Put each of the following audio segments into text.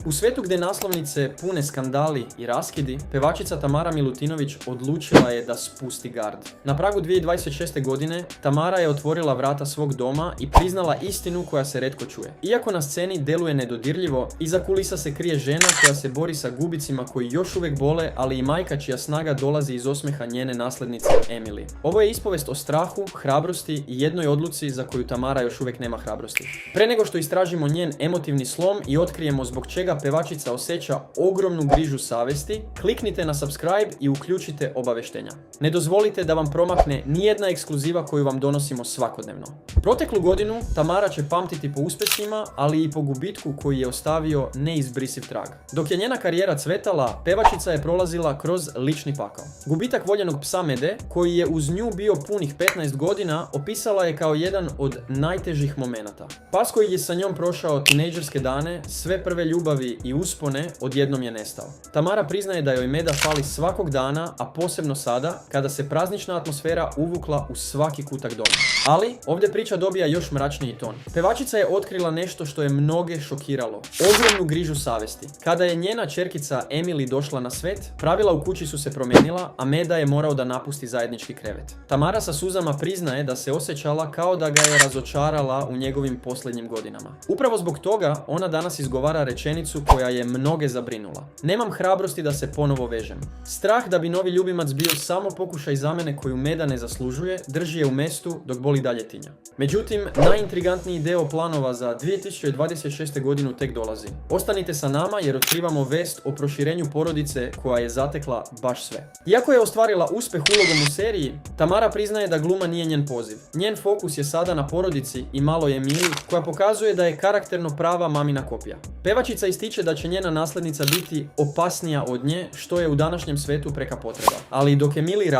U svijetu gdje naslovnice pune skandali i raskidi, pevačica Tamara Milutinović odlučila je da spusti gard. Na pragu 2026. godine Tamara je otvorila vrata svog doma i priznala istinu koja se retko čuje. Iako na sceni deluje nedodirljivo, iza kulisa se krije žena koja se bori sa gubicima koji još uvijek bole, ali i majka čija snaga dolazi iz osmeha njene nasljednice Emily. Ovo je ispovest o strahu, hrabrosti i jednoj odluci za koju Tamara još uvijek nema hrabrosti. Pre nego što istražimo njen emotivni slom i otkrijemo zbog čega pevačica osjeća ogromnu grižu savjesti, kliknite na subscribe i uključite obavještenja. Ne dozvolite da vam promakne nijedna ekskluziva koju vam donosimo svakodnevno. Proteklu godinu Tamara će pamtiti po uspjesima, ali i po gubitku koji je ostavio neizbrisiv trag. Dok je njena karijera cvetala, pevačica je prolazila kroz lični pakao. Gubitak voljenog psa Mede, koji je uz nju bio punih 15 godina, opisala je kao jedan od najtežih momenata. Pas koji je sa njom prošao tinejdžerske dane, sve prve ljubavi i uspone, odjednom je nestao. Tamara priznaje da joj Meda fali svakog dana, a posebno sada, kada se praznična atmosfera uvukla u svaki kutak doma. Ali, ovdje priča dobija još mračniji ton. Pevačica je otkrila nešto što je mnoge šokiralo. Ogromnu grižu savjesti. Kada je njena ćerkica Emily došla na svet, pravila u kući su se promijenila, a Meda je morao da napusti zajednički krevet. Tamara sa suzama priznaje da se osjećala kao da ga je razočarala u njegovim posljednjim godinama. Upravo zbog toga ona danas izgovara rečenicu koja je mnoge zabrinula. Nemam hrabrosti da se ponovo vežem. Strah da bi novi ljubimac bio samo pokušaj zamene koju Meda ne zaslužuje, drži je u mestu dok boli dalje tinja. Međutim, najintrigantniji deo planova za 2026. godinu tek dolazi. Ostanite sa nama jer otkrivamo vest o proširenju porodice koja je zatekla baš sve. Iako je ostvarila uspjeh ulogom u seriji, Tamara priznaje da gluma nije njen poziv. Njen fokus je sada na porodici i maloj Emily, koja pokazuje da je karakterno prava mamina kopija. Pevačica ističe da će njena nasljednica biti opasnija od nje, što je u današnjem svetu preka potreba. Ali dok Emily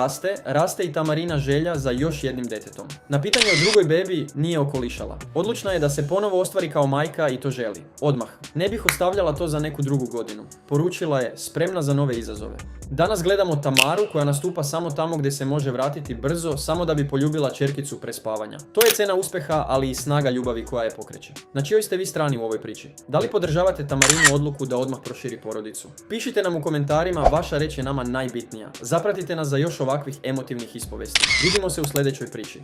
raste i Tamarina želja za još jednim detetom. Na pitanje o drugoj bebi nije okolišala. Odlučna je da se ponovo ostvari kao majka i to želi. Odmah. Ne bih ostavljala to za neku drugu godinu. Poručila je, spremna za nove izazove. Danas gledamo Tamaru koja nastupa samo tamo gdje se može vratiti brzo, samo da bi poljubila ćerkicu pre spavanja. To je cena uspjeha, ali i snaga ljubavi koja je pokreće. Na čijoj ste vi strani u ovoj priči? Da li podržavate Tamarinu odluku da odmah proširi porodicu? Pišite nam u komentarima, vaša reč je nama najbitnija. Zapratite nas za još ovakvih emotivnih ispovesti. Vidimo se u sljedećoj priči.